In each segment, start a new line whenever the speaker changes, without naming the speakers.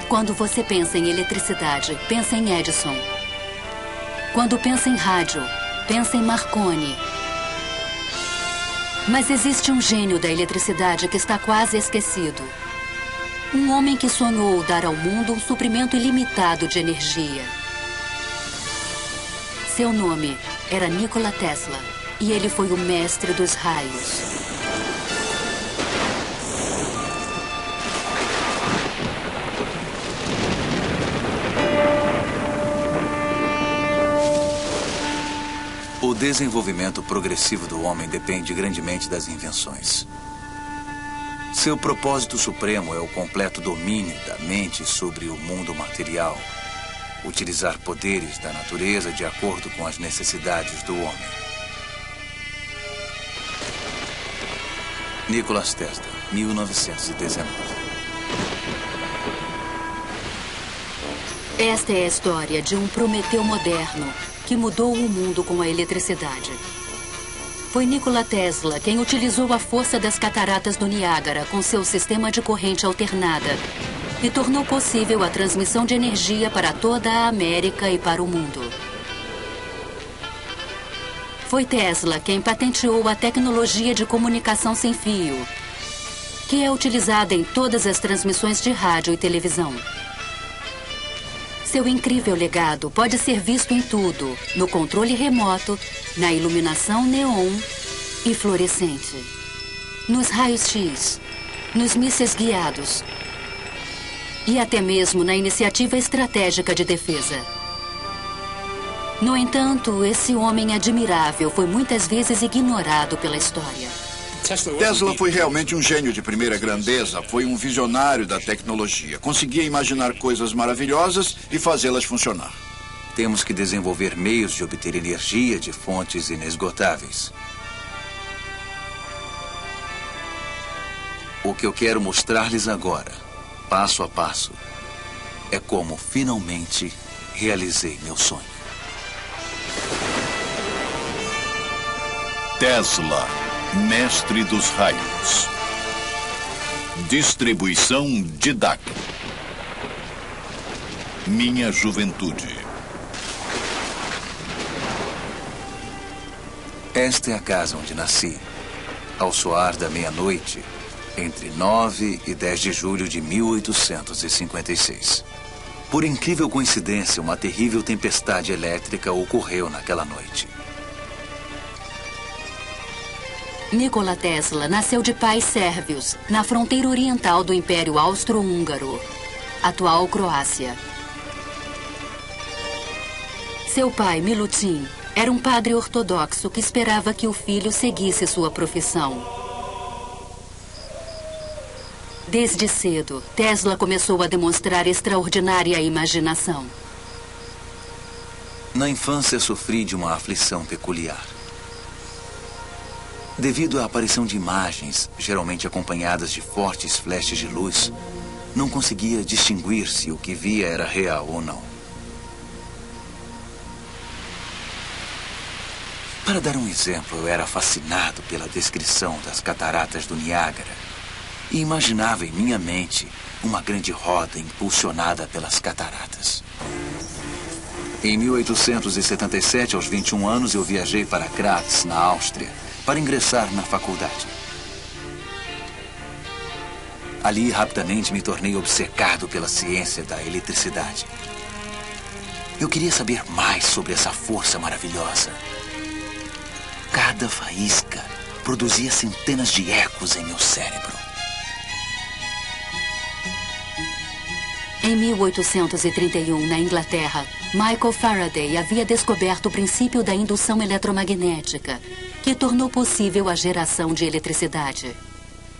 Quando você pensa em eletricidade, pensa em Edison. Quando pensa em rádio, pensa em Marconi. Mas existe um gênio da eletricidade que está quase esquecido. Um homem que sonhou dar ao mundo um suprimento ilimitado de energia. Seu nome era Nikola Tesla e ele foi o mestre dos raios.
O desenvolvimento progressivo do homem depende grandemente das invenções. Seu propósito supremo é o completo domínio da mente sobre o mundo material. Utilizar poderes da natureza de acordo com as necessidades do homem. Nikola Tesla, 1919.
Esta é a história de um Prometeu moderno que mudou o mundo com a eletricidade. Foi Nikola Tesla quem utilizou a força das cataratas do Niágara com seu sistema de corrente alternada e tornou possível a transmissão de energia para toda a América e para o mundo. Foi Tesla quem patenteou a tecnologia de comunicação sem fio, que é utilizada em todas as transmissões de rádio e televisão. Seu incrível legado pode ser visto em tudo, no controle remoto, na iluminação neon e fluorescente, nos raios-x, nos mísseis guiados e até mesmo na iniciativa estratégica de defesa. No entanto, esse homem admirável foi muitas vezes ignorado pela história.
Tesla foi realmente um gênio de primeira grandeza, foi um visionário da tecnologia. Conseguia imaginar coisas maravilhosas e fazê-las funcionar.
Temos que desenvolver meios de obter energia de fontes inesgotáveis. O que eu quero mostrar-lhes agora, passo a passo, é como finalmente realizei meu sonho.
Tesla, mestre dos raios. Distribuição Didac. Minha juventude.
Esta é a casa onde nasci, ao soar da meia-noite, entre 9 e 10 de julho de 1856. Por incrível coincidência, uma terrível tempestade elétrica ocorreu naquela noite.
Nikola Tesla nasceu de pais sérvios, na fronteira oriental do Império Austro-Húngaro, atual Croácia. Seu pai, Milutin, era um padre ortodoxo que esperava que o filho seguisse sua profissão. Desde cedo, Tesla começou a demonstrar extraordinária imaginação.
Na infância, sofri de uma aflição peculiar. Devido à aparição de imagens, geralmente acompanhadas de fortes flashes de luz, não conseguia distinguir se o que via era real ou não. Para dar um exemplo, eu era fascinado pela descrição das cataratas do Niágara e imaginava em minha mente uma grande roda impulsionada pelas cataratas. Em 1877, aos 21 anos, eu viajei para Graz, na Áustria, para ingressar na faculdade. Ali, rapidamente, me tornei obcecado pela ciência da eletricidade. Eu queria saber mais sobre essa força maravilhosa. Cada faísca produzia centenas de ecos em meu cérebro.
Em 1831, na Inglaterra, Michael Faraday havia descoberto o princípio da indução eletromagnética, que tornou possível a geração de eletricidade.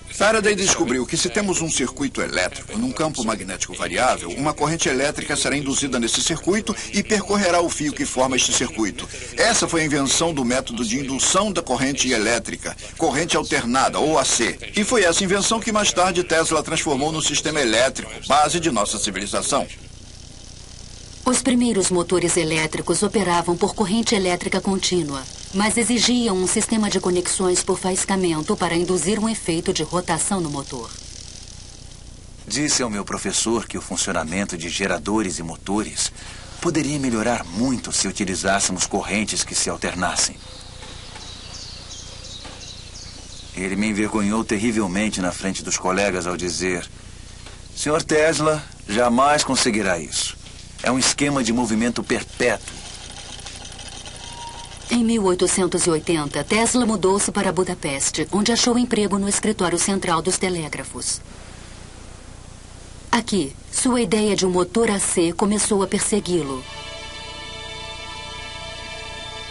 Faraday descobriu que se temos um circuito elétrico num campo magnético variável, uma corrente elétrica será induzida nesse circuito e percorrerá o fio que forma este circuito. Essa foi a invenção do método de indução da corrente elétrica, corrente alternada, ou AC. E foi essa invenção que mais tarde Tesla transformou no sistema elétrico, base de nossa civilização.
Os primeiros motores elétricos operavam por corrente elétrica contínua, mas exigiam um sistema de conexões por faiscamento para induzir um efeito de rotação no motor.
Disse ao meu professor que o funcionamento de geradores e motores poderia melhorar muito se utilizássemos correntes que se alternassem. Ele me envergonhou terrivelmente na frente dos colegas ao dizer: Sr. Tesla jamais conseguirá isso. É um esquema de movimento perpétuo.
Em 1880, Tesla mudou-se para Budapeste, onde achou emprego no escritório central dos telégrafos. Aqui, sua ideia de um motor AC começou a persegui-lo.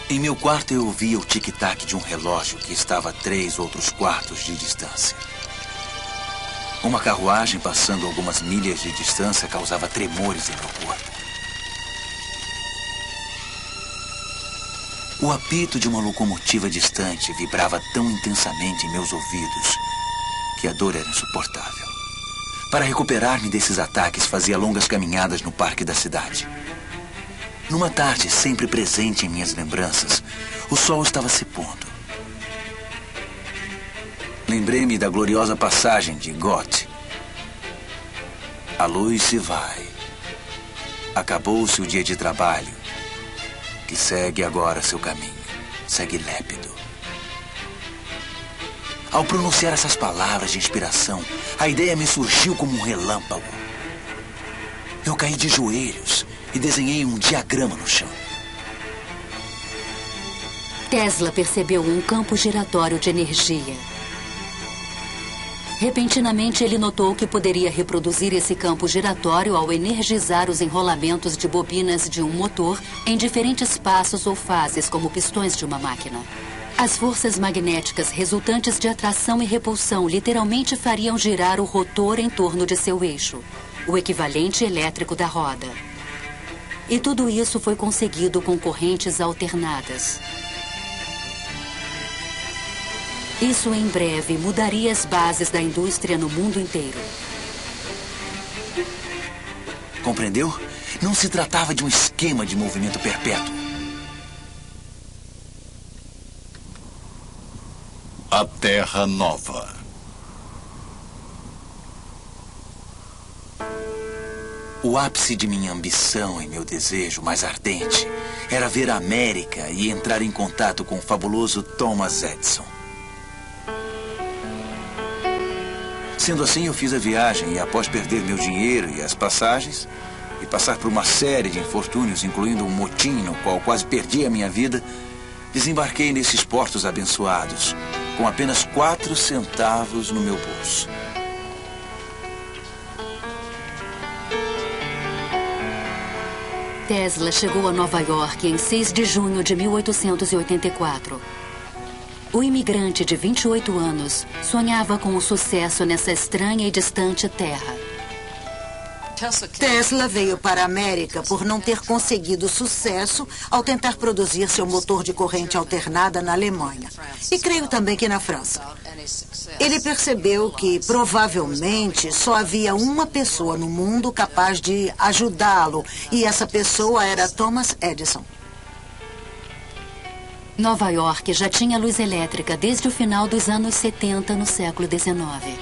Em meu quarto eu ouvia o tic-tac de um relógio que estava a 3 outros quartos de distância. Uma carruagem passando algumas milhas de distância causava tremores em meu corpo. O apito de uma locomotiva distante vibrava tão intensamente em meus ouvidos que a dor era insuportável. Para recuperar-me desses ataques, fazia longas caminhadas no parque da cidade. Numa tarde sempre presente em minhas lembranças, o sol estava se pondo. Lembrei-me da gloriosa passagem de Goethe. A luz se vai. Acabou-se o dia de trabalho, que segue agora seu caminho. Segue lépido. Ao pronunciar essas palavras de inspiração, a ideia me surgiu como um relâmpago. Eu caí de joelhos e desenhei um diagrama no chão.
Tesla percebeu um campo giratório de energia. Repentinamente, ele notou que poderia reproduzir esse campo giratório ao energizar os enrolamentos de bobinas de um motor em diferentes passos ou fases, como pistões de uma máquina. As forças magnéticas resultantes de atração e repulsão literalmente fariam girar o rotor em torno de seu eixo, o equivalente elétrico da roda. E tudo isso foi conseguido com correntes alternadas. Isso em breve mudaria as bases da indústria no mundo inteiro.
Compreendeu? Não se tratava de um esquema de movimento perpétuo.
A Terra Nova.
O ápice de minha ambição e meu desejo mais ardente era ver a América e entrar em contato com o fabuloso Thomas Edison. Sendo assim, eu fiz a viagem e, após perder meu dinheiro e as passagens, e passar por uma série de infortúnios, incluindo um motim no qual quase perdi a minha vida, desembarquei nesses portos abençoados, com apenas 4 centavos no meu bolso.
Tesla chegou a Nova York em 6 de junho de 1884. O imigrante de 28 anos sonhava com o sucesso nessa estranha e distante terra.
Tesla veio para a América por não ter conseguido sucesso ao tentar produzir seu motor de corrente alternada na Alemanha. E creio também que na França. Ele percebeu que, provavelmente, só havia uma pessoa no mundo capaz de ajudá-lo. E essa pessoa era Thomas Edison.
Nova York já tinha luz elétrica desde o final dos anos 70 no século XIX.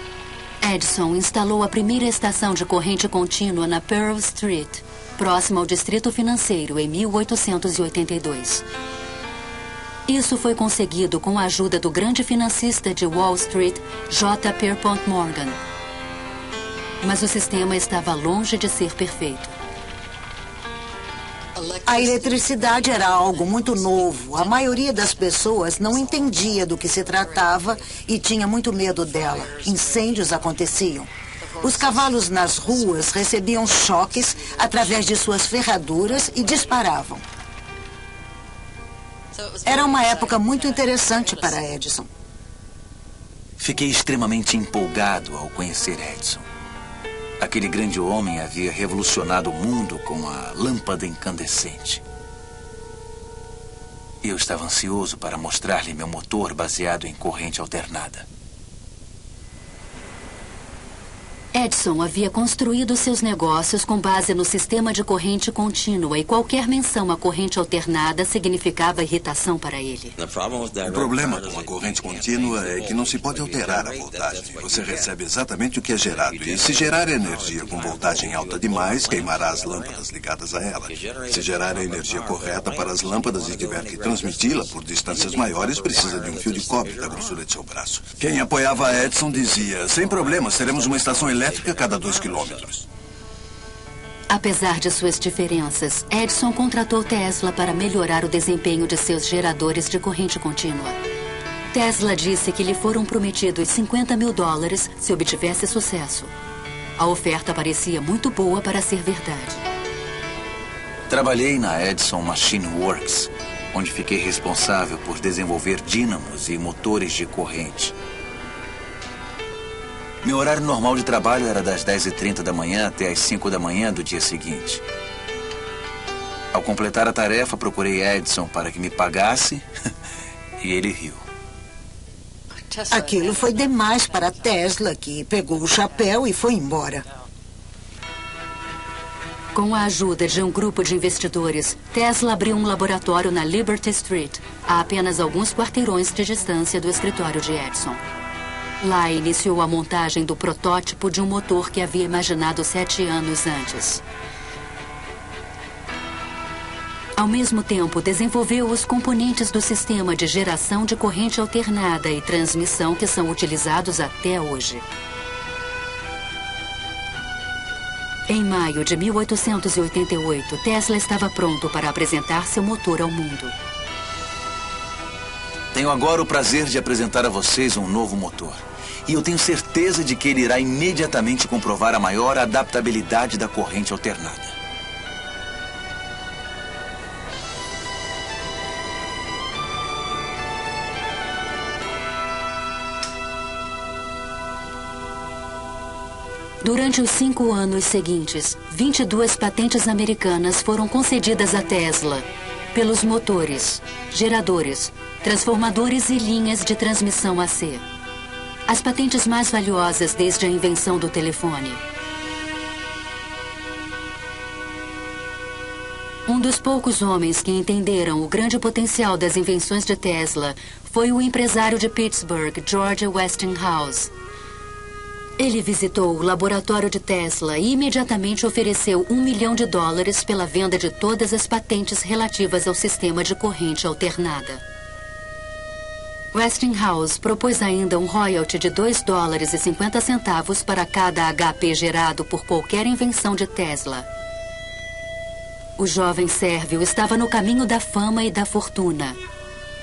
Edison instalou a primeira estação de corrente contínua na Pearl Street, próxima ao Distrito Financeiro, em 1882. Isso foi conseguido com a ajuda do grande financista de Wall Street, J. Pierpont Morgan. Mas o sistema estava longe de ser perfeito.
A eletricidade era algo muito novo. A maioria das pessoas não entendia do que se tratava e tinha muito medo dela. Incêndios aconteciam. Os cavalos nas ruas recebiam choques através de suas ferraduras e disparavam. Era uma época muito interessante para Edison.
Fiquei extremamente empolgado ao conhecer Edison. Aquele grande homem havia revolucionado o mundo com a lâmpada incandescente. Eu estava ansioso para mostrar-lhe meu motor baseado em corrente alternada.
Edison havia construído seus negócios com base no sistema de corrente contínua e qualquer menção à corrente alternada significava irritação para ele.
O problema com a corrente contínua é que não se pode alterar a voltagem. Você recebe exatamente o que é gerado. E se gerar energia com voltagem alta demais, queimará as lâmpadas ligadas a ela. Se gerar a energia correta para as lâmpadas e tiver que transmiti-la por distâncias maiores, precisa de um fio de cobre da grossura de seu braço. Quem apoiava a Edison dizia, sem problemas, teremos uma estação elétrica a cada 2 quilômetros.
Apesar de suas diferenças, Edison contratou Tesla para melhorar o desempenho de seus geradores de corrente contínua. Tesla disse que lhe foram prometidos $50 mil se obtivesse sucesso. A oferta parecia muito boa para ser verdade.
Trabalhei na Edison Machine Works, onde fiquei responsável por desenvolver dínamos e motores de corrente. Meu horário normal de trabalho era das 10h30 da manhã até as 5 da manhã do dia seguinte. Ao completar a tarefa, procurei Edison para que me pagasse e ele riu.
Aquilo foi demais para Tesla, que pegou o chapéu e foi embora.
Com a ajuda de um grupo de investidores, Tesla abriu um laboratório na Liberty Street, a apenas alguns quarteirões de distância do escritório de Edison. Lá iniciou a montagem do protótipo de um motor que havia imaginado 7 anos antes. Ao mesmo tempo, desenvolveu os componentes do sistema de geração de corrente alternada e transmissão que são utilizados até hoje. Em maio de 1888, Tesla estava pronto para apresentar seu motor ao mundo.
Tenho agora o prazer de apresentar a vocês um novo motor. E eu tenho certeza de que ele irá imediatamente comprovar a maior adaptabilidade da corrente alternada.
Durante os 5 anos seguintes, 22 patentes americanas foram concedidas a Tesla pelos motores, geradores, transformadores e linhas de transmissão AC. As patentes mais valiosas desde a invenção do telefone. Um dos poucos homens que entenderam o grande potencial das invenções de Tesla foi o empresário de Pittsburgh, George Westinghouse. Ele visitou o laboratório de Tesla e imediatamente ofereceu $1 milhão pela venda de todas as patentes relativas ao sistema de corrente alternada. Westinghouse propôs ainda um royalty de $2,50 para cada HP gerado por qualquer invenção de Tesla. O jovem sérvio estava no caminho da fama e da fortuna,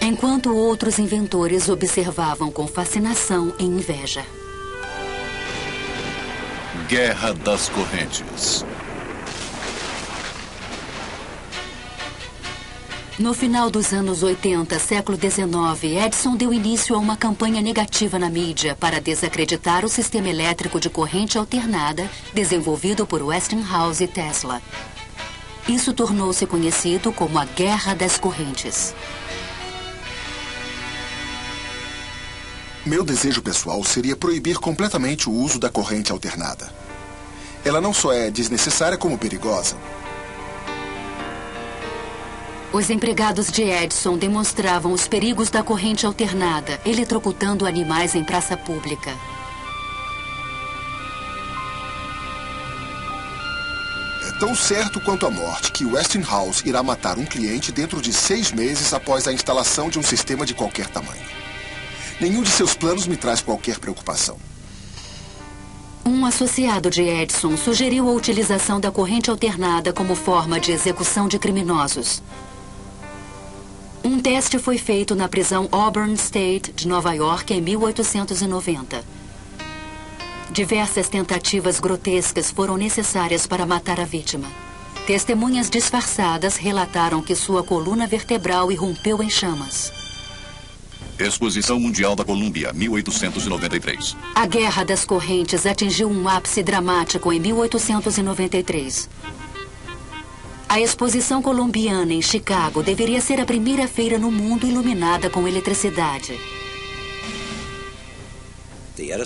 enquanto outros inventores observavam com fascinação e inveja.
Guerra das Correntes.
No final dos anos 80, século XIX, Edison deu início a uma campanha negativa na mídia para desacreditar o sistema elétrico de corrente alternada desenvolvido por Westinghouse e Tesla. Isso tornou-se conhecido como a Guerra das Correntes.
Meu desejo pessoal seria proibir completamente o uso da corrente alternada. Ela não só é desnecessária como perigosa.
Os empregados de Edison demonstravam os perigos da corrente alternada, eletrocutando animais em praça pública.
É tão certo quanto a morte que Westinghouse irá matar um cliente dentro de 6 meses após a instalação de um sistema de qualquer tamanho. Nenhum de seus planos me traz qualquer preocupação.
Um associado de Edison sugeriu a utilização da corrente alternada como forma de execução de criminosos. Um teste foi feito na prisão Auburn State de Nova York em 1890. Diversas tentativas grotescas foram necessárias para matar a vítima. Testemunhas disfarçadas relataram que sua coluna vertebral irrompeu em chamas.
Exposição Mundial da Colômbia, 1893.
A Guerra das Correntes atingiu um ápice dramático em 1893. A Exposição Colombiana em Chicago deveria ser a primeira feira no mundo iluminada com eletricidade.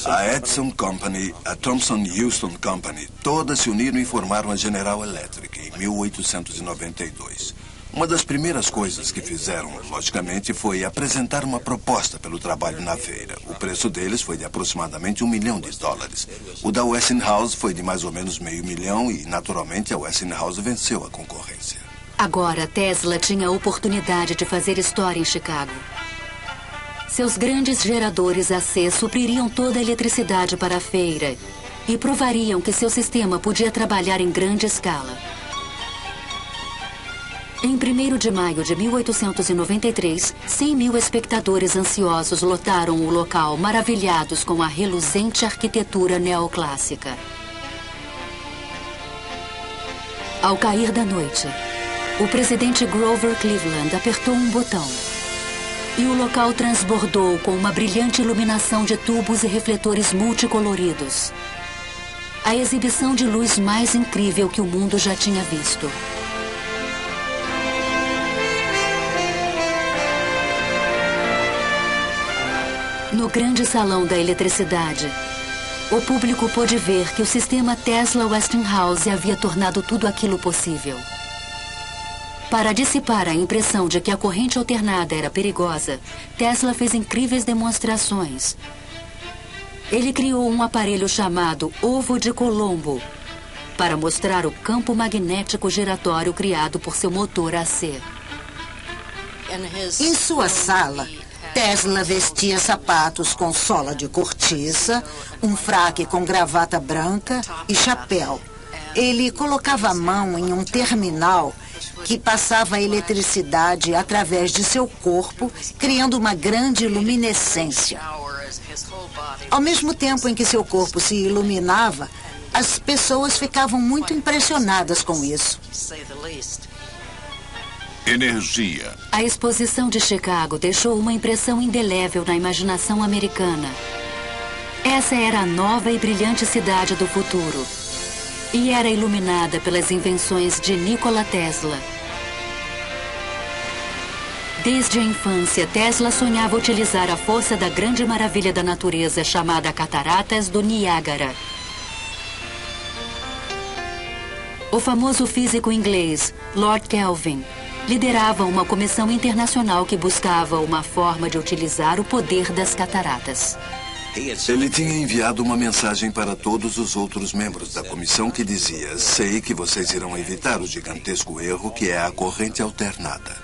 A Edison Company, a Thomson Houston Company, todas se uniram e formaram a General Electric em 1892. Uma das primeiras coisas que fizeram, logicamente, foi apresentar uma proposta pelo trabalho na feira. O preço deles foi de aproximadamente $1 milhão. O da Westinghouse foi de mais ou menos $500 mil e, naturalmente, a Westinghouse venceu a concorrência.
Agora, Tesla tinha a oportunidade de fazer história em Chicago. Seus grandes geradores AC supririam toda a eletricidade para a feira e provariam que seu sistema podia trabalhar em grande escala. Em 1º de maio de 1893, 100 mil espectadores ansiosos lotaram o local, maravilhados com a reluzente arquitetura neoclássica. Ao cair da noite, o presidente Grover Cleveland apertou um botão e o local transbordou com uma brilhante iluminação de tubos e refletores multicoloridos. A exibição de luz mais incrível que o mundo já tinha visto. No grande salão da eletricidade, o público pôde ver que o sistema Tesla-Westinghouse havia tornado tudo aquilo possível. Para dissipar a impressão de que a corrente alternada era perigosa, Tesla fez incríveis demonstrações. Ele criou um aparelho chamado Ovo de Colombo para mostrar o campo magnético giratório criado por seu motor AC.
Em sua sala, Tesla vestia sapatos com sola de cortiça, um fraque com gravata branca e chapéu. Ele colocava a mão em um terminal que passava a eletricidade através de seu corpo, criando uma grande luminescência. Ao mesmo tempo em que seu corpo se iluminava, as pessoas ficavam muito impressionadas com isso.
Energia.
A exposição de Chicago deixou uma impressão indelével na imaginação americana. Essa era a nova e brilhante cidade do futuro. E era iluminada pelas invenções de Nikola Tesla. Desde a infância, Tesla sonhava utilizar a força da grande maravilha da natureza chamada Cataratas do Niágara. O famoso físico inglês, Lord Kelvin, liderava uma comissão internacional que buscava uma forma de utilizar o poder das cataratas.
Ele tinha enviado uma mensagem para todos os outros membros da comissão que dizia: sei que vocês irão evitar o gigantesco erro que é a corrente alternada.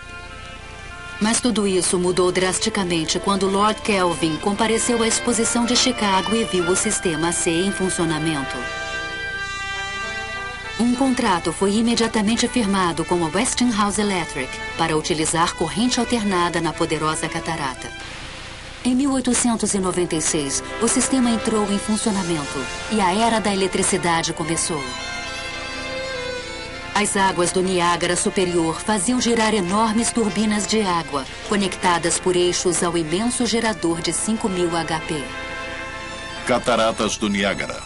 Mas tudo isso mudou drasticamente quando Lord Kelvin compareceu à exposição de Chicago e viu o sistema AC em funcionamento. Um contrato foi imediatamente firmado com a Westinghouse Electric para utilizar corrente alternada na poderosa catarata. Em 1896, o sistema entrou em funcionamento e a era da eletricidade começou. As águas do Niágara Superior faziam girar enormes turbinas de água, conectadas por eixos ao imenso gerador de 5.000 HP.
Cataratas do Niágara.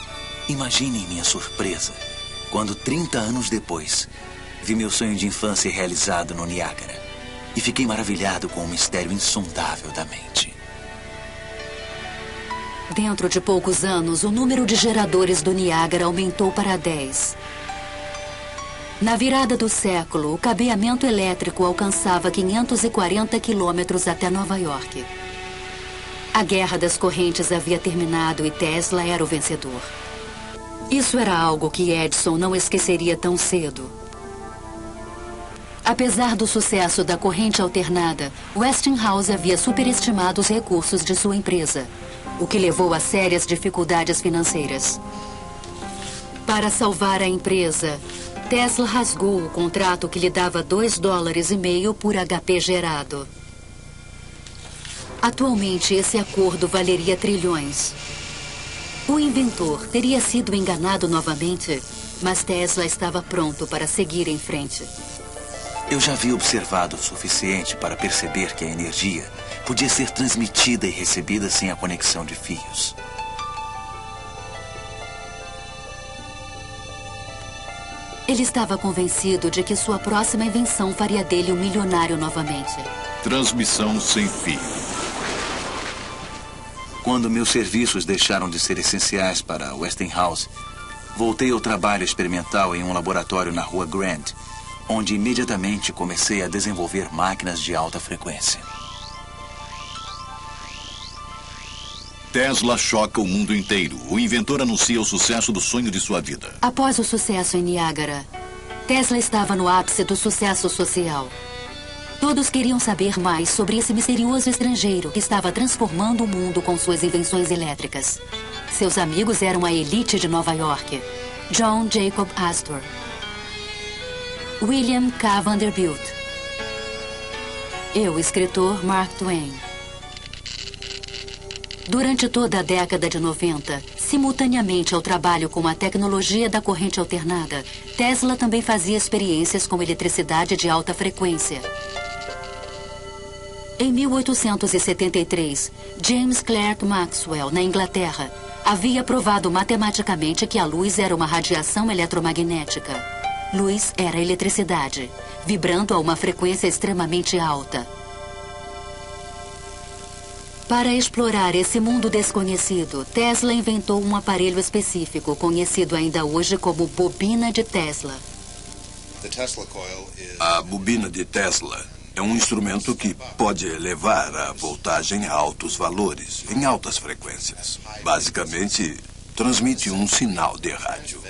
Imaginem minha surpresa quando, 30 anos depois, vi meu sonho de infância realizado no Niágara e fiquei maravilhado com o mistério insondável da mente.
Dentro de poucos anos, o número de geradores do Niágara aumentou para 10. Na virada do século, o cabeamento elétrico alcançava 540 quilômetros até Nova York. A guerra das correntes havia terminado e Tesla era o vencedor. Isso era algo que Edison não esqueceria tão cedo. Apesar do sucesso da corrente alternada, Westinghouse havia superestimado os recursos de sua empresa, o que levou a sérias dificuldades financeiras. Para salvar a empresa, Tesla rasgou o contrato que lhe dava $2,5 por HP gerado. Atualmente, esse acordo valeria trilhões. O inventor teria sido enganado novamente, mas Tesla estava pronto para seguir em frente.
Eu já havia observado o suficiente para perceber que a energia podia ser transmitida e recebida sem a conexão de fios.
Ele estava convencido de que sua próxima invenção faria dele um milionário novamente.
Transmissão sem fio.
Quando meus serviços deixaram de ser essenciais para Westinghouse, voltei ao trabalho experimental em um laboratório na Rua Grant, onde imediatamente comecei a desenvolver máquinas de alta frequência.
Tesla choca o mundo inteiro. O inventor anuncia o sucesso do sonho de sua vida.
Após o sucesso em Niágara, Tesla estava no ápice do sucesso social. Todos queriam saber mais sobre esse misterioso estrangeiro que estava transformando o mundo com suas invenções elétricas. Seus amigos eram a elite de Nova York: John Jacob Astor, William K. Vanderbilt, eu, escritor Mark Twain. Durante toda a década de 90, simultaneamente ao trabalho com a tecnologia da corrente alternada, Tesla também fazia experiências com eletricidade de alta frequência. Em 1873, James Clerk Maxwell, na Inglaterra, havia provado matematicamente que a luz era uma radiação eletromagnética. Luz era eletricidade, vibrando a uma frequência extremamente alta. Para explorar esse mundo desconhecido, Tesla inventou um aparelho específico, conhecido ainda hoje como bobina de Tesla.
A bobina de Tesla é um instrumento que pode elevar a voltagem a altos valores, em altas frequências. Basicamente, transmite um sinal de rádio.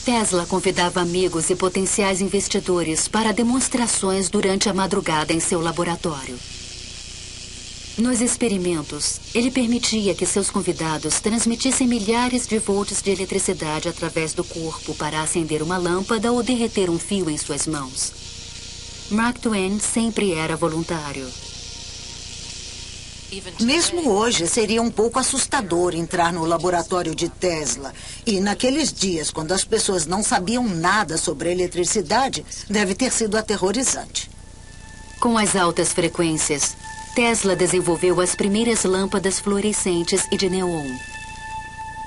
Tesla convidava amigos e potenciais investidores para demonstrações durante a madrugada em seu laboratório. Nos experimentos, ele permitia que seus convidados transmitissem milhares de volts de eletricidade através do corpo para acender uma lâmpada ou derreter um fio em suas mãos. Mark Twain sempre era voluntário.
Mesmo hoje, seria um pouco assustador entrar no laboratório de Tesla. E naqueles dias, quando as pessoas não sabiam nada sobre eletricidade, deve ter sido aterrorizante.
Com as altas frequências, Tesla desenvolveu as primeiras lâmpadas fluorescentes e de neon.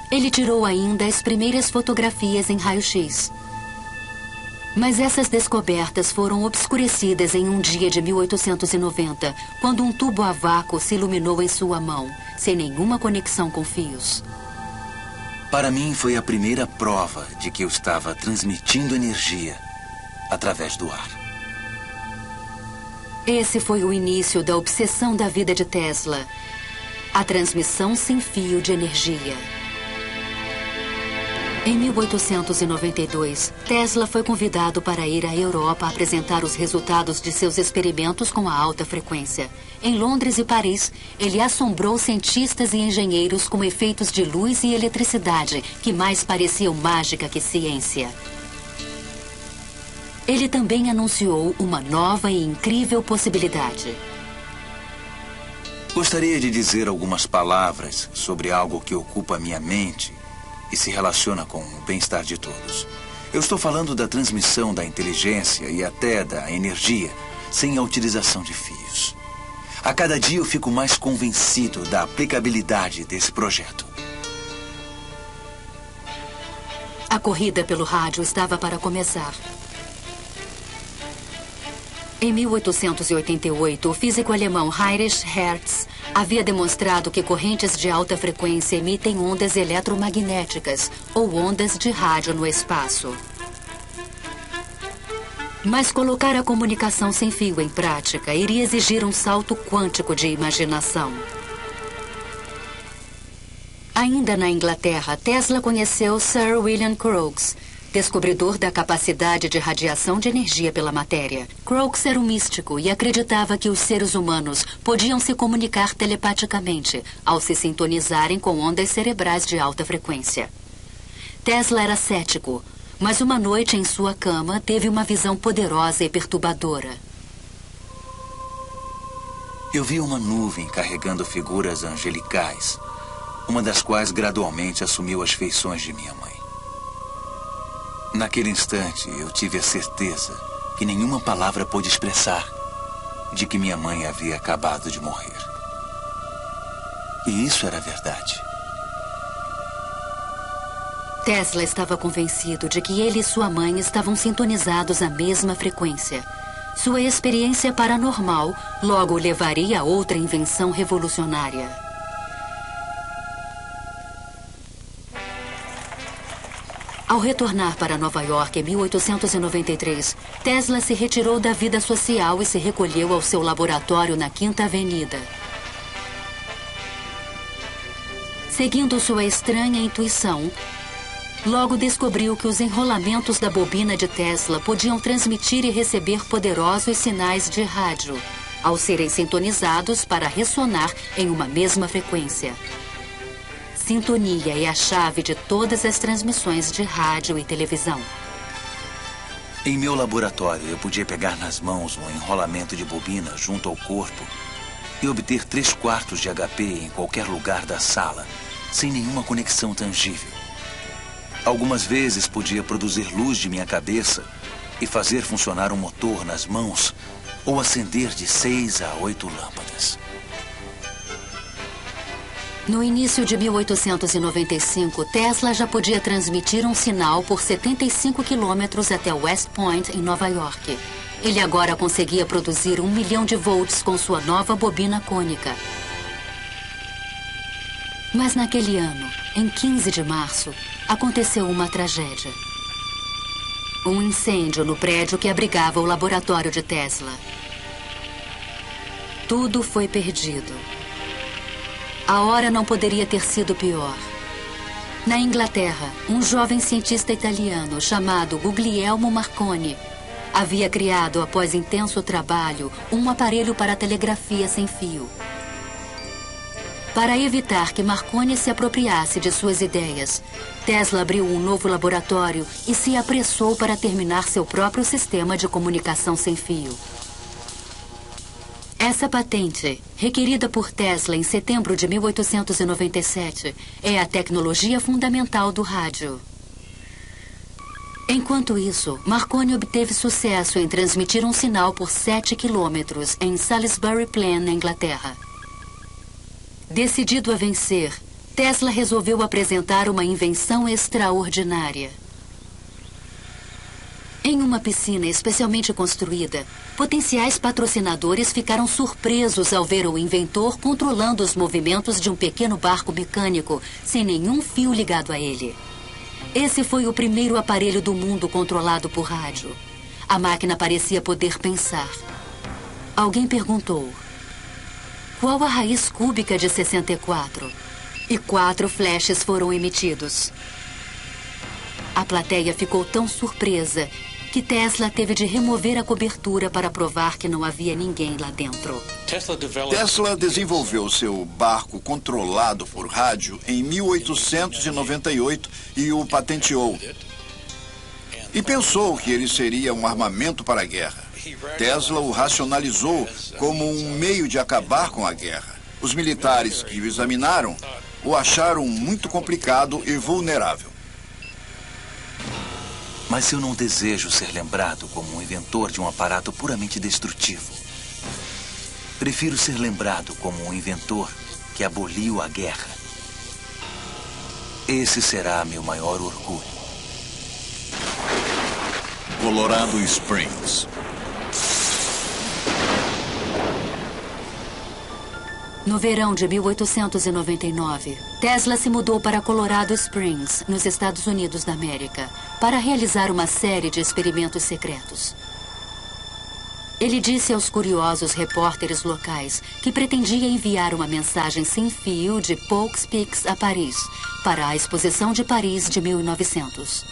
Ele tirou ainda as primeiras fotografias em raio-x. Mas essas descobertas foram obscurecidas em um dia de 1890, quando um tubo a vácuo se iluminou em sua mão, sem nenhuma conexão com fios.
Para mim, foi a primeira prova de que eu estava transmitindo energia através do ar.
Esse foi o início da obsessão da vida de Tesla: a transmissão sem fio de energia. Em 1892, Tesla foi convidado para ir à Europa apresentar os resultados de seus experimentos com a alta frequência. Em Londres e Paris, ele assombrou cientistas e engenheiros com efeitos de luz e eletricidade que mais pareciam mágica que ciência. Ele também anunciou uma nova e incrível possibilidade.
Gostaria de dizer algumas palavras sobre algo que ocupa minha mente e se relaciona com o bem-estar de todos. Eu estou falando da transmissão da inteligência e até da energia sem a utilização de fios. A cada dia eu fico mais convencido da aplicabilidade desse projeto.
A corrida pelo rádio estava para começar. Em 1888, o físico alemão Heinrich Hertz havia demonstrado que correntes de alta frequência emitem ondas eletromagnéticas ou ondas de rádio no espaço. Mas colocar a comunicação sem fio em prática iria exigir um salto quântico de imaginação. Ainda na Inglaterra, Tesla conheceu Sir William Crookes, descobridor da capacidade de radiação de energia pela matéria. Crookes era um místico e acreditava que os seres humanos podiam se comunicar telepaticamente ao se sintonizarem com ondas cerebrais de alta frequência. Tesla era cético, mas uma noite em sua cama teve uma visão poderosa e perturbadora.
Eu vi uma nuvem carregando figuras angelicais, uma das quais gradualmente assumiu as feições de minha mãe. Naquele instante, eu tive a certeza que nenhuma palavra pôde expressar de que minha mãe havia acabado de morrer. E isso era verdade.
Tesla estava convencido de que ele e sua mãe estavam sintonizados à mesma frequência. Sua experiência paranormal logo o levaria a outra invenção revolucionária. Ao retornar para Nova York em 1893, Tesla se retirou da vida social e se recolheu ao seu laboratório na Quinta Avenida. Seguindo sua estranha intuição, logo descobriu que os enrolamentos da bobina de Tesla podiam transmitir e receber poderosos sinais de rádio, ao serem sintonizados para ressonar em uma mesma frequência. Sintonia é a chave de todas as transmissões de rádio e televisão.
Em meu laboratório, eu podia pegar nas mãos um enrolamento de bobina junto ao corpo e obter 3/4 de HP em qualquer lugar da sala, sem nenhuma conexão tangível. Algumas vezes podia produzir luz de minha cabeça e fazer funcionar um motor nas mãos ou acender de 6 a 8 lâmpadas.
No início de 1895, Tesla já podia transmitir um sinal por 75 quilômetros até West Point, em Nova York. Ele agora conseguia produzir 1 milhão de volts com sua nova bobina cônica. Mas naquele ano, em 15 de março, aconteceu uma tragédia. Um incêndio no prédio que abrigava o laboratório de Tesla. Tudo foi perdido. A hora não poderia ter sido pior. Na Inglaterra, um jovem cientista italiano chamado Guglielmo Marconi havia criado, após intenso trabalho, um aparelho para telegrafia sem fio. Para evitar que Marconi se apropriasse de suas ideias, Tesla abriu um novo laboratório e se apressou para terminar seu próprio sistema de comunicação sem fio. Essa patente, requerida por Tesla em setembro de 1897, é a tecnologia fundamental do rádio. Enquanto isso, Marconi obteve sucesso em transmitir um sinal por 7 quilômetros em Salisbury Plain, na Inglaterra. Decidido a vencer, Tesla resolveu apresentar uma invenção extraordinária. Em uma piscina especialmente construída, potenciais patrocinadores ficaram surpresos ao ver o inventor controlando os movimentos de um pequeno barco mecânico sem nenhum fio ligado a ele. Esse foi o primeiro aparelho do mundo controlado por rádio. A máquina parecia poder pensar. Alguém perguntou: qual a raiz cúbica de 64? E 4 flashes foram emitidos. A plateia ficou tão surpresa que Tesla teve de remover a cobertura para provar que não havia ninguém lá dentro.
Tesla desenvolveu seu barco controlado por rádio em 1898 e o patenteou. E pensou que ele seria um armamento para a guerra. Tesla o racionalizou como um meio de acabar com a guerra. Os militares que o examinaram o acharam muito complicado e vulnerável.
Mas eu não desejo ser lembrado como um inventor de um aparato puramente destrutivo. Prefiro ser lembrado como um inventor que aboliu a guerra. Esse será meu maior orgulho.
Colorado Springs.
No verão de 1899, Tesla se mudou para Colorado Springs, nos Estados Unidos da América, para realizar uma série de experimentos secretos. Ele disse aos curiosos repórteres locais que pretendia enviar uma mensagem sem fio de Poughkeepsie a Paris, para a Exposição de Paris de 1900.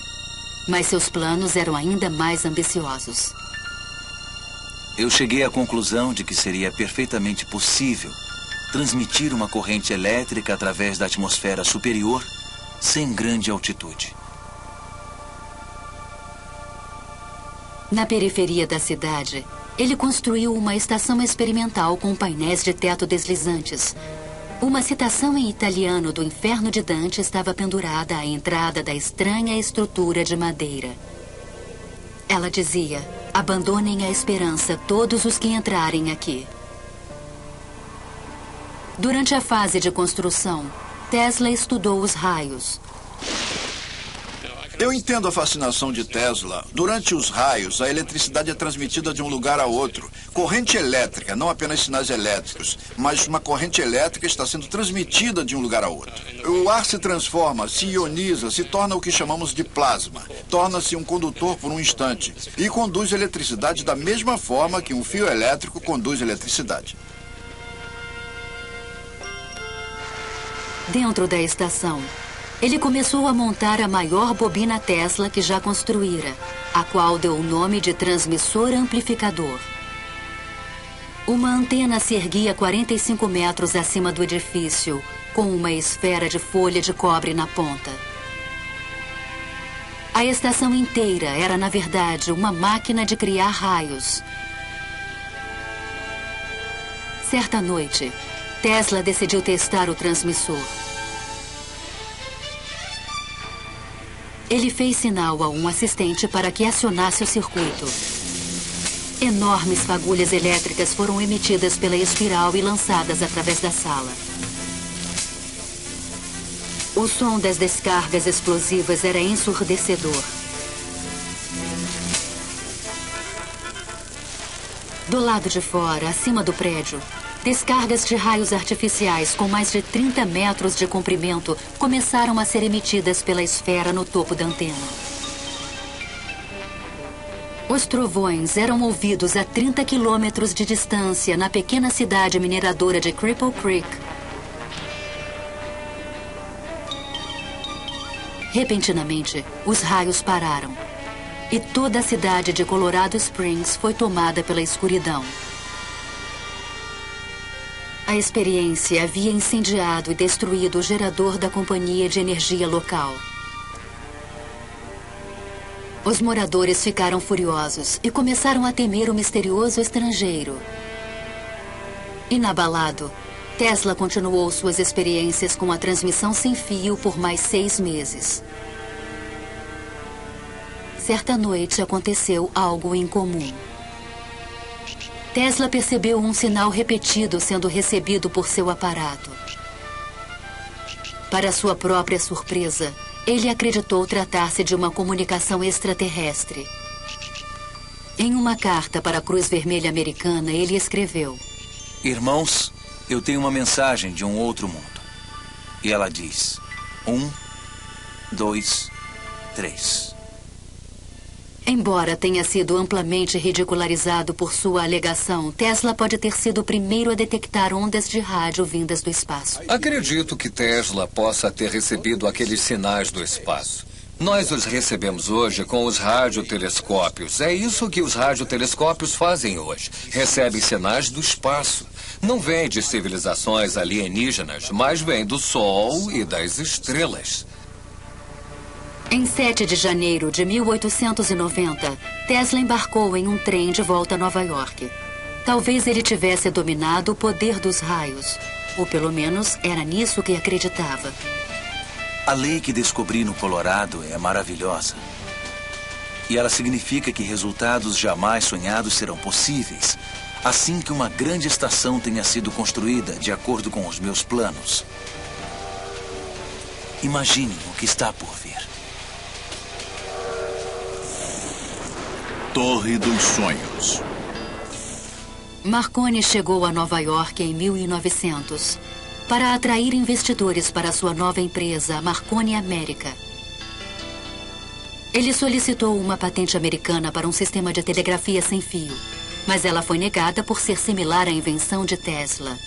Mas seus planos eram ainda mais ambiciosos.
Eu cheguei à conclusão de que seria perfeitamente possível transmitir uma corrente elétrica através da atmosfera superior sem grande altitude.
Na periferia da cidade, ele construiu uma estação experimental com painéis de teto deslizantes. Uma citação em italiano do Inferno de Dante estava pendurada à entrada da estranha estrutura de madeira. Ela dizia: abandonem a esperança todos os que entrarem aqui. Durante a fase de construção, Tesla estudou os raios.
Eu entendo a fascinação de Tesla. Durante os raios, a eletricidade é transmitida de um lugar a outro. Corrente elétrica, não apenas sinais elétricos, mas uma corrente elétrica está sendo transmitida de um lugar a outro. O ar se transforma, se ioniza, se torna o que chamamos de plasma. Torna-se um condutor por um instante e conduz eletricidade da mesma forma que um fio elétrico conduz eletricidade.
Dentro da estação, ele começou a montar a maior bobina Tesla que já construíra, a qual deu o nome de transmissor amplificador. Uma antena se erguia 45 metros acima do edifício, com uma esfera de folha de cobre na ponta. A estação inteira era, na verdade, uma máquina de criar raios. Certa noite, Tesla decidiu testar o transmissor. Ele fez sinal a um assistente para que acionasse o circuito. Enormes fagulhas elétricas foram emitidas pela espiral e lançadas através da sala. O som das descargas explosivas era ensurdecedor. Do lado de fora, acima do prédio, descargas de raios artificiais com mais de 30 metros de comprimento começaram a ser emitidas pela esfera no topo da antena. Os trovões eram ouvidos a 30 quilômetros de distância na pequena cidade mineradora de Cripple Creek. Repentinamente, os raios pararam e toda a cidade de Colorado Springs foi tomada pela escuridão. A experiência havia incendiado e destruído o gerador da companhia de energia local. Os moradores ficaram furiosos e começaram a temer o misterioso estrangeiro. Inabalado, Tesla continuou suas experiências com a transmissão sem fio por mais 6 meses. Certa noite aconteceu algo incomum. Tesla percebeu um sinal repetido sendo recebido por seu aparato. Para sua própria surpresa, ele acreditou tratar-se de uma comunicação extraterrestre. Em uma carta para a Cruz Vermelha Americana, ele escreveu:
Irmãos, eu tenho uma mensagem de um outro mundo. E ela diz: 1, 2, 3.
Embora tenha sido amplamente ridicularizado por sua alegação, Tesla pode ter sido o primeiro a detectar ondas de rádio vindas do espaço.
Acredito que Tesla possa ter recebido aqueles sinais do espaço. Nós os recebemos hoje com os radiotelescópios. É isso que os radiotelescópios fazem hoje. Recebem sinais do espaço. Não vêm de civilizações alienígenas, mas vêm do Sol e das estrelas.
Em 7 de janeiro de 1890, Tesla embarcou em um trem de volta a Nova York. Talvez ele tivesse dominado o poder dos raios, ou pelo menos era nisso que acreditava.
A lei que descobri no Colorado é maravilhosa. E ela significa que resultados jamais sonhados serão possíveis, assim que uma grande estação tenha sido construída de acordo com os meus planos. Imaginem o que está por vir.
Torre dos Sonhos.
Marconi chegou a Nova York em 1900 para atrair investidores para sua nova empresa, Marconi América. Ele solicitou uma patente americana para um sistema de telegrafia sem fio, mas ela foi negada por ser similar à invenção de Tesla.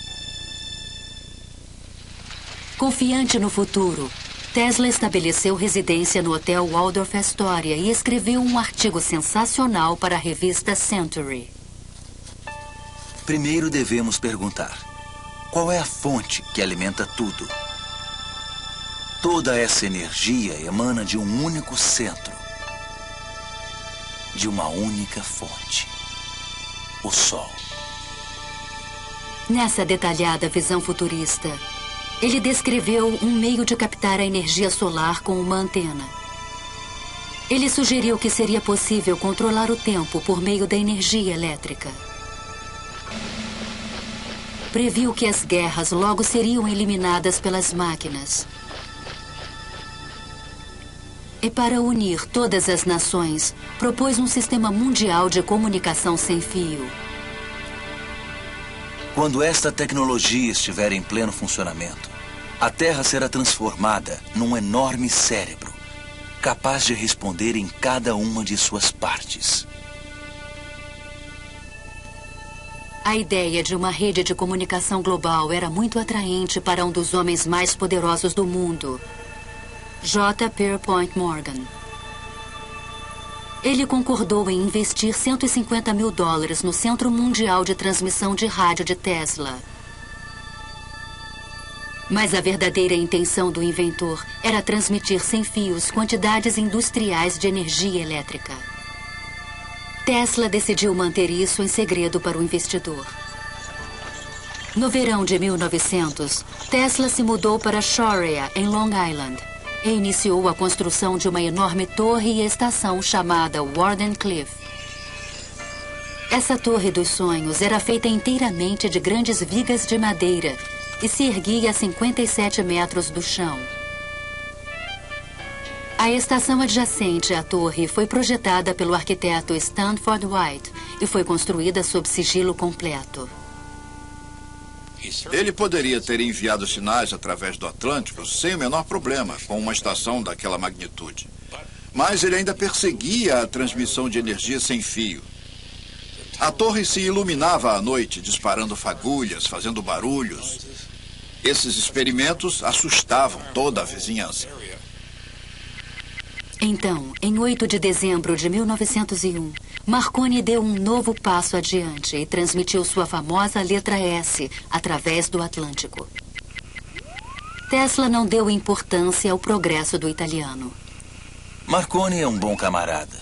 Confiante no futuro, Tesla estabeleceu residência no Hotel Waldorf Astoria e escreveu um artigo sensacional para a revista Century.
Primeiro devemos perguntar: qual é a fonte que alimenta tudo? Toda essa energia emana de um único centro, de uma única fonte: o Sol.
Nessa detalhada visão futurista, ele descreveu um meio de captar a energia solar com uma antena. Ele sugeriu que seria possível controlar o tempo por meio da energia elétrica. Previu que as guerras logo seriam eliminadas pelas máquinas. E para unir todas as nações, propôs um sistema mundial de comunicação sem fio.
Quando esta tecnologia estiver em pleno funcionamento, a Terra será transformada num enorme cérebro, capaz de responder em cada uma de suas partes.
A ideia de uma rede de comunicação global era muito atraente para um dos homens mais poderosos do mundo, J. Pierpont Morgan. Ele concordou em investir $150 mil no Centro Mundial de Transmissão de Rádio de Tesla. Mas a verdadeira intenção do inventor era transmitir sem fios quantidades industriais de energia elétrica. Tesla decidiu manter isso em segredo para o investidor. No verão de 1900, Tesla se mudou para Sharia, em Long Island, e iniciou a construção de uma enorme torre e estação chamada Wardenclyffe. Essa torre dos sonhos era feita inteiramente de grandes vigas de madeira e se erguia a 57 metros do chão. A estação adjacente à torre foi projetada pelo arquiteto Stanford White e foi construída sob sigilo completo.
Ele poderia ter enviado sinais através do Atlântico sem o menor problema, com uma estação daquela magnitude. Mas ele ainda perseguia a transmissão de energia sem fio. A torre se iluminava à noite, disparando fagulhas, fazendo barulhos. Esses experimentos assustavam toda a vizinhança.
Então, em 8 de dezembro de 1901, Marconi deu um novo passo adiante e transmitiu sua famosa letra S através do Atlântico. Tesla não deu importância ao progresso do italiano.
Marconi é um bom camarada.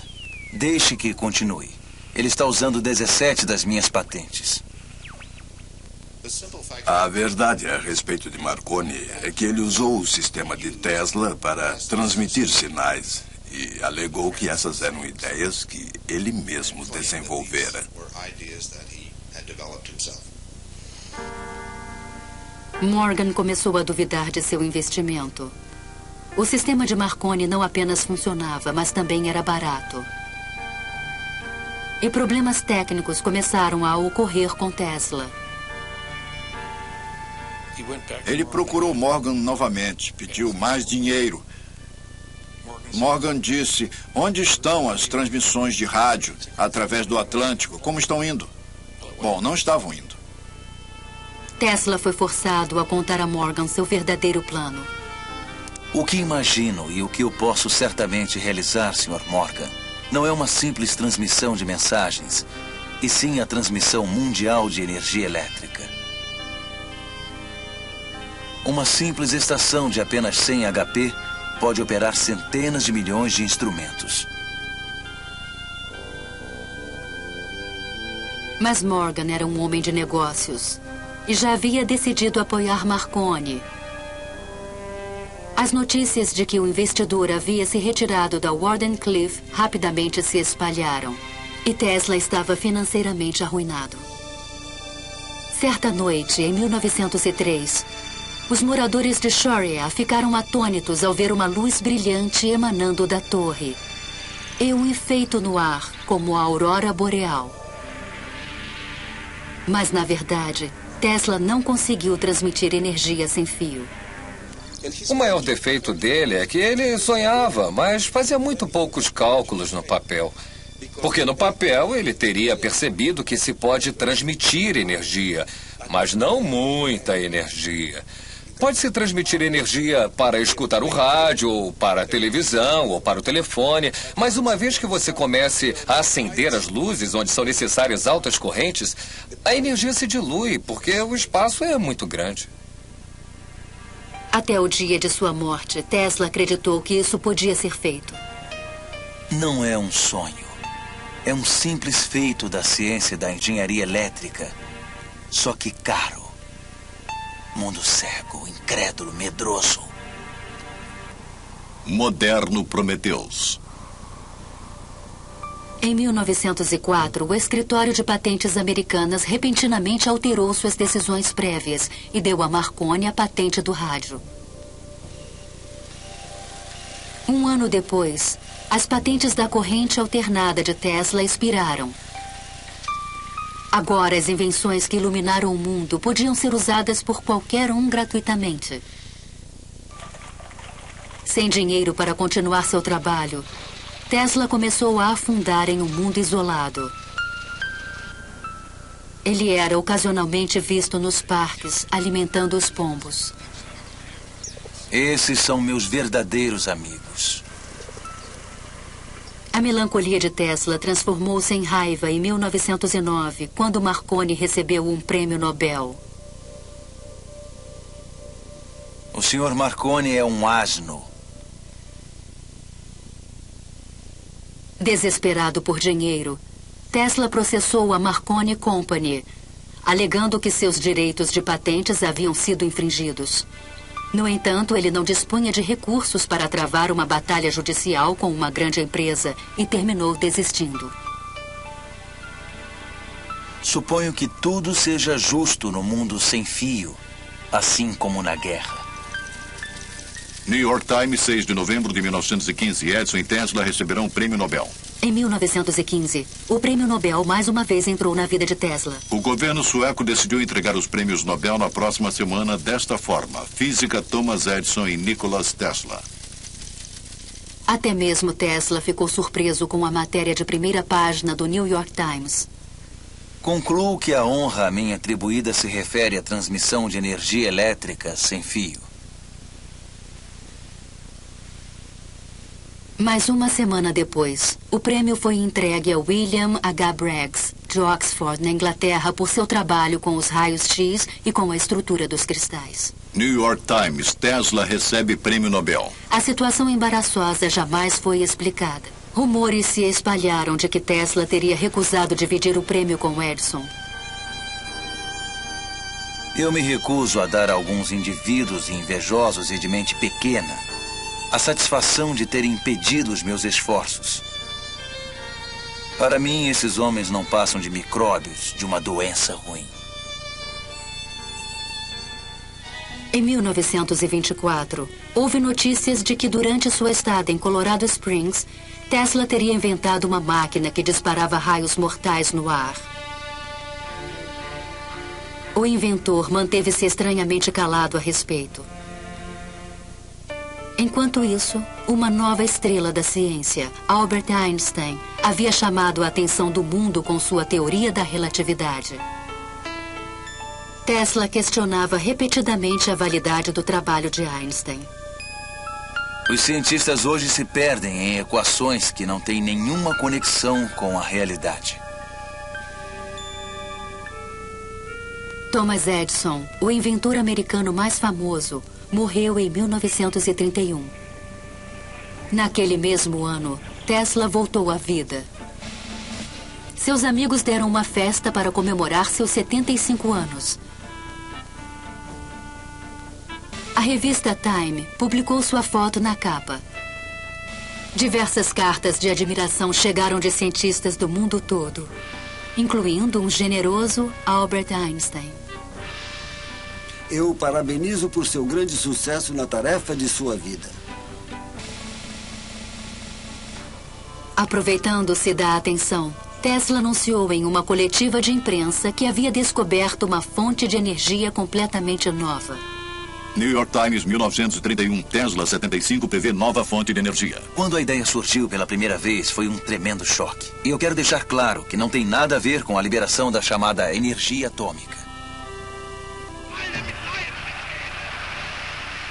Deixe que continue. Ele está usando 17 das minhas patentes.
A verdade a respeito de Marconi é que ele usou o sistema de Tesla para transmitir sinais e alegou que essas eram ideias que ele mesmo desenvolvera.
Morgan começou a duvidar de seu investimento. O sistema de Marconi não apenas funcionava, mas também era barato. E problemas técnicos começaram a ocorrer com Tesla.
Ele procurou Morgan novamente, pediu mais dinheiro. Morgan disse: onde estão as transmissões de rádio através do Atlântico? Como estão indo? Bom, não estavam indo.
Tesla foi forçado a contar a Morgan seu verdadeiro plano.
O que imagino e o que eu posso certamente realizar, Sr. Morgan, não é uma simples transmissão de mensagens, e sim a transmissão mundial de energia elétrica. Uma simples estação de apenas 100 HP pode operar centenas de milhões de instrumentos.
Mas Morgan era um homem de negócios e já havia decidido apoiar Marconi. As notícias de que o investidor havia se retirado da Wardenclyffe rapidamente se espalharam e Tesla estava financeiramente arruinado. Certa noite, em 1903, os moradores de Sharia ficaram atônitos ao ver uma luz brilhante emanando da torre e um efeito no ar como a aurora boreal. Mas, na verdade, Tesla não conseguiu transmitir energia sem fio.
O maior defeito dele é que ele sonhava, mas fazia muito poucos cálculos no papel. Porque no papel ele teria percebido que se pode transmitir energia, mas não muita energia. Pode-se transmitir energia para escutar o rádio, ou para a televisão, ou para o telefone, mas uma vez que você comece a acender as luzes onde são necessárias altas correntes, a energia se dilui, porque o espaço é muito grande.
Até o dia de sua morte, Tesla acreditou que isso podia ser feito.
Não é um sonho. É um simples feito da ciência da engenharia elétrica, só que caro. Mundo cego, incrédulo, medroso.
Moderno Prometheus.
Em 1904, o escritório de patentes americanas repentinamente alterou suas decisões prévias e deu a Marconi a patente do rádio. Um ano depois, as patentes da corrente alternada de Tesla expiraram. Agora, as invenções que iluminaram o mundo podiam ser usadas por qualquer um gratuitamente. Sem dinheiro para continuar seu trabalho, Tesla começou a afundar em um mundo isolado. Ele era ocasionalmente visto nos parques, alimentando os pombos.
Esses são meus verdadeiros amigos.
A melancolia de Tesla transformou-se em raiva em 1909, quando Marconi recebeu um prêmio Nobel.
O Sr. Marconi é um asno.
Desesperado por dinheiro, Tesla processou a Marconi Company, alegando que seus direitos de patentes haviam sido infringidos. No entanto, ele não dispunha de recursos para travar uma batalha judicial com uma grande empresa e terminou desistindo.
Suponho que tudo seja justo no mundo sem fio, assim como na guerra.
New York Times, 6 de novembro de 1915. Edison e Tesla receberão o prêmio Nobel.
Em 1915, o prêmio Nobel mais uma vez entrou na vida de Tesla.
O governo sueco decidiu entregar os prêmios Nobel na próxima semana desta forma: Física, Thomas Edison e Nikola Tesla.
Até mesmo Tesla ficou surpreso com a matéria de primeira página do New York Times.
Concluo que a honra a mim atribuída se refere à transmissão de energia elétrica sem fio.
Mas uma semana depois, o prêmio foi entregue a William H. Braggs, de Oxford, na Inglaterra, por seu trabalho com os raios X e com a estrutura dos cristais.
New York Times, Tesla recebe prêmio Nobel.
A situação embaraçosa jamais foi explicada. Rumores se espalharam de que Tesla teria recusado dividir o prêmio com Edison.
Eu me recuso a dar a alguns indivíduos invejosos e de mente pequena a satisfação de ter impedido os meus esforços. Para mim, esses homens não passam de micróbios de uma doença ruim.
Em 1924, houve notícias de que durante sua estada em Colorado Springs, Tesla teria inventado uma máquina que disparava raios mortais no ar. O inventor manteve-se estranhamente calado a respeito. Enquanto isso, uma nova estrela da ciência, Albert Einstein, havia chamado a atenção do mundo com sua teoria da relatividade. Tesla questionava repetidamente a validade do trabalho de Einstein.
Os cientistas hoje se perdem em equações que não têm nenhuma conexão com a realidade.
Thomas Edison, o inventor americano mais famoso, morreu em 1931. Naquele mesmo ano, Tesla voltou à vida. Seus amigos deram uma festa para comemorar seus 75 anos. A revista Time publicou sua foto na capa. Diversas cartas de admiração chegaram de cientistas do mundo todo, incluindo um generoso Albert Einstein.
Eu o parabenizo por seu grande sucesso na tarefa de sua vida.
Aproveitando-se da atenção, Tesla anunciou em uma coletiva de imprensa que havia descoberto uma fonte de energia completamente nova.
New York Times, 1931. Tesla 75 prevê nova fonte de energia.
Quando a ideia surgiu pela primeira vez, foi um tremendo choque. E eu quero deixar claro que não tem nada a ver com a liberação da chamada energia atômica.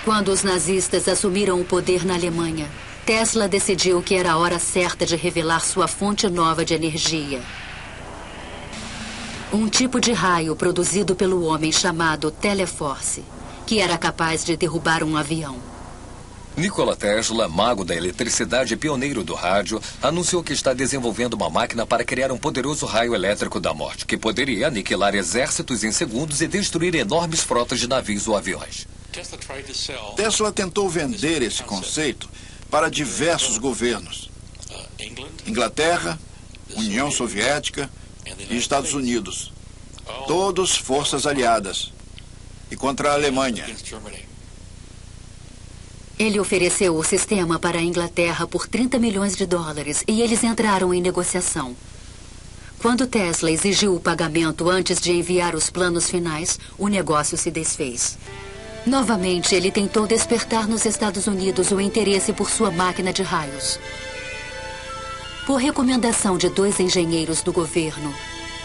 Quando os nazistas assumiram o poder na Alemanha, Tesla decidiu que era a hora certa de revelar sua fonte nova de energia. Um tipo de raio produzido pelo homem chamado Teleforce, que era capaz de derrubar um avião.
Nikola Tesla, mago da eletricidade e pioneiro do rádio, anunciou que está desenvolvendo uma máquina para criar um poderoso raio elétrico da morte, que poderia aniquilar exércitos em segundos e destruir enormes frotas de navios ou aviões.
Tesla tentou vender esse conceito para diversos governos: Inglaterra, União Soviética e Estados Unidos. Todos forças aliadas. E contra a Alemanha.
Ele ofereceu o sistema para a Inglaterra por 30 milhões de dólares e eles entraram em negociação. Quando Tesla exigiu o pagamento antes de enviar os planos finais, o negócio se desfez. Novamente, ele tentou despertar nos Estados Unidos o interesse por sua máquina de raios. Por recomendação de 2 engenheiros do governo,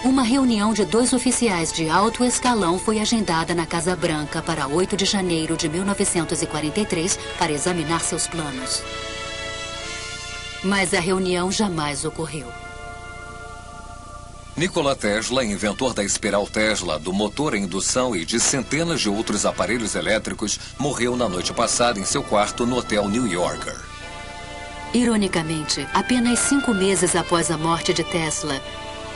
uma reunião de 2 oficiais de alto escalão foi agendada na Casa Branca para 8 de janeiro de 1943 para examinar seus planos. Mas a reunião jamais ocorreu.
Nikola Tesla, inventor da espiral Tesla, do motor a indução e de centenas de outros aparelhos elétricos, morreu na noite passada em seu quarto no Hotel New Yorker.
Ironicamente, apenas 5 meses após a morte de Tesla,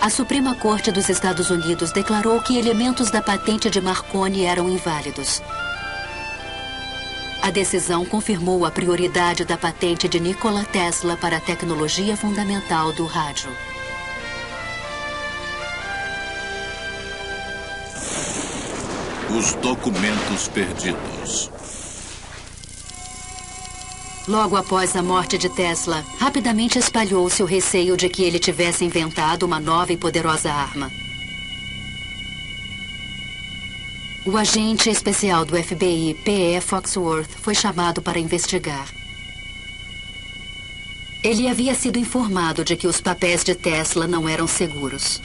a Suprema Corte dos Estados Unidos declarou que elementos da patente de Marconi eram inválidos. A decisão confirmou a prioridade da patente de Nikola Tesla para a tecnologia fundamental do rádio.
Os documentos perdidos.
Logo após a morte de Tesla, rapidamente espalhou-se o receio de que ele tivesse inventado uma nova e poderosa arma. O agente especial do FBI, P.E. Foxworth, foi chamado para investigar. Ele havia sido informado de que os papéis de Tesla não eram seguros.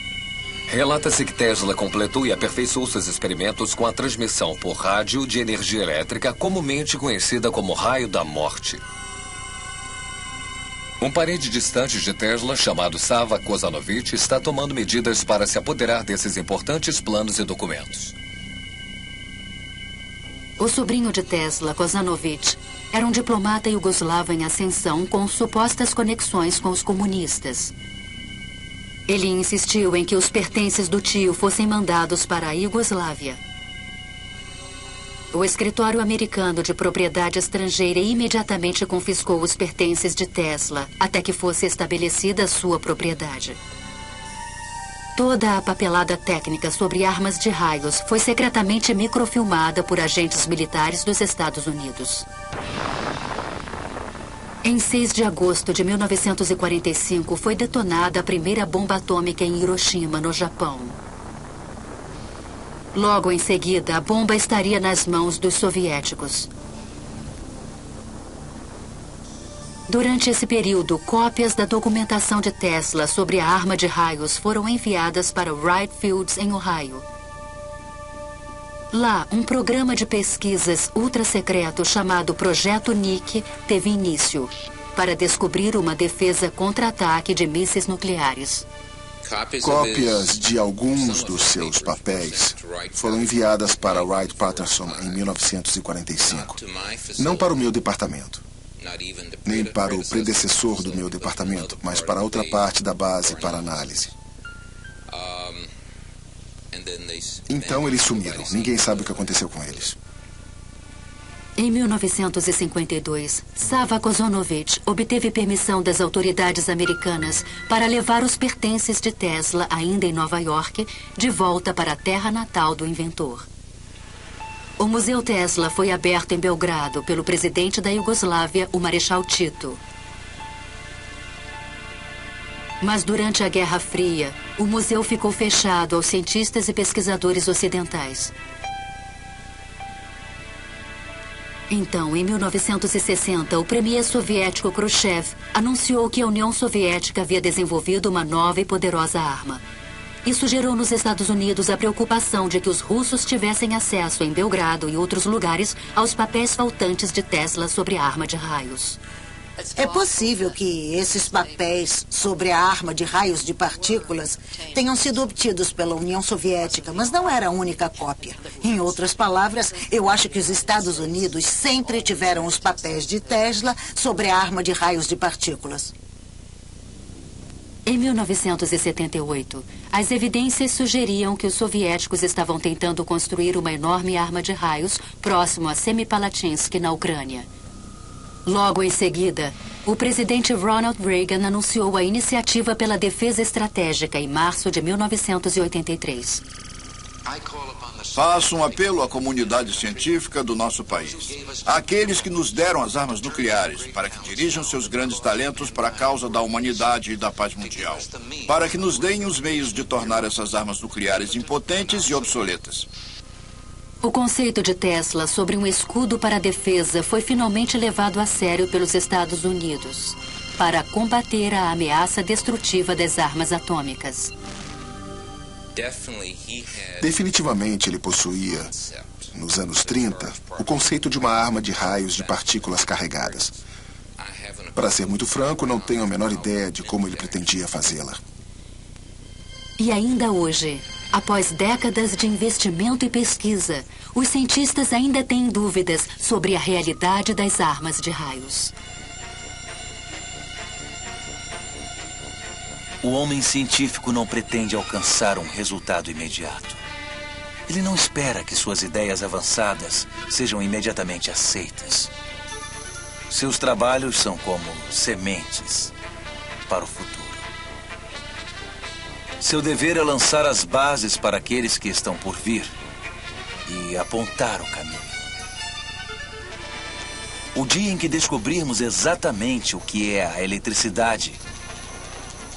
Relata-se que Tesla completou e aperfeiçoou seus experimentos com a transmissão por rádio de energia elétrica, comumente conhecida como raio da morte. Um parente distante de Tesla, chamado Sava Kozanovich, está tomando medidas para se apoderar desses importantes planos e documentos.
O sobrinho de Tesla, Kozanovich, era um diplomata iugoslavo em ascensão com supostas conexões com os comunistas. Ele insistiu em que os pertences do tio fossem mandados para a Iugoslávia. O escritório americano de propriedade estrangeira imediatamente confiscou os pertences de Tesla, até que fosse estabelecida sua propriedade. Toda a papelada técnica sobre armas de raios foi secretamente microfilmada por agentes militares dos Estados Unidos. Em 6 de agosto de 1945, foi detonada a primeira bomba atômica em Hiroshima, no Japão. Logo em seguida, a bomba estaria nas mãos dos soviéticos. Durante esse período, cópias da documentação de Tesla sobre a arma de raios foram enviadas para Wright Fields, em Ohio. Lá, um programa de pesquisas ultra-secreto chamado Projeto Nick teve início para descobrir uma defesa contra-ataque de mísseis nucleares.
Cópias de alguns dos seus papéis foram enviadas para Wright Patterson em 1945. Não para o meu departamento, nem para o predecessor do meu departamento, mas para outra parte da base para análise. Então eles sumiram. Ninguém sabe o que aconteceu com eles.
Em 1952, Sava Kozanovich obteve permissão das autoridades americanas para levar os pertences de Tesla, ainda em Nova York, de volta para a terra natal do inventor. O Museu Tesla foi aberto em Belgrado pelo presidente da Iugoslávia, o Marechal Tito. Mas durante a Guerra Fria, o museu ficou fechado aos cientistas e pesquisadores ocidentais. Então, em 1960, o premier soviético Khrushchev anunciou que a União Soviética havia desenvolvido uma nova e poderosa arma. Isso gerou nos Estados Unidos a preocupação de que os russos tivessem acesso em Belgrado e outros lugares aos papéis faltantes de Tesla sobre a arma de raios.
É possível que esses papéis sobre a arma de raios de partículas tenham sido obtidos pela União Soviética, mas não era a única cópia. Em outras palavras, eu acho que os Estados Unidos sempre tiveram os papéis de Tesla sobre a arma de raios de partículas.
Em 1978, as evidências sugeriam que os soviéticos estavam tentando construir uma enorme arma de raios próximo a Semipalatinsk, na Ucrânia. Logo em seguida, o presidente Ronald Reagan anunciou a Iniciativa pela Defesa Estratégica em março de 1983.
Faço um apelo à comunidade científica do nosso país, àqueles que nos deram as armas nucleares, para que dirijam seus grandes talentos para a causa da humanidade e da paz mundial, para que nos deem os meios de tornar essas armas nucleares impotentes e obsoletas.
O conceito de Tesla sobre um escudo para a defesa foi finalmente levado a sério pelos Estados Unidos para combater a ameaça destrutiva das armas atômicas.
Definitivamente ele possuía, nos anos 30, o conceito de uma arma de raios de partículas carregadas. Para ser muito franco, não tenho a menor ideia de como ele pretendia fazê-la.
E ainda hoje, após décadas de investimento e pesquisa, os cientistas ainda têm dúvidas sobre a realidade das armas de raios.
O homem científico não pretende alcançar um resultado imediato. Ele não espera que suas ideias avançadas sejam imediatamente aceitas. Seus trabalhos são como sementes para o futuro. Seu dever é lançar as bases para aqueles que estão por vir e apontar o caminho. O dia em que descobrirmos exatamente o que é a eletricidade,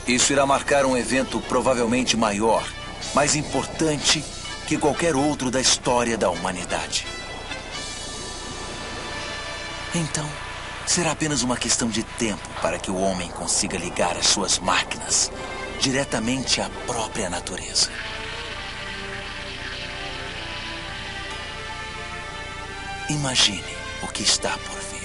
isso irá marcar um evento provavelmente maior, mais importante que qualquer outro da história da humanidade. Então, será apenas uma questão de tempo para que o homem consiga ligar as suas máquinas diretamente à própria natureza. Imagine o que está por vir.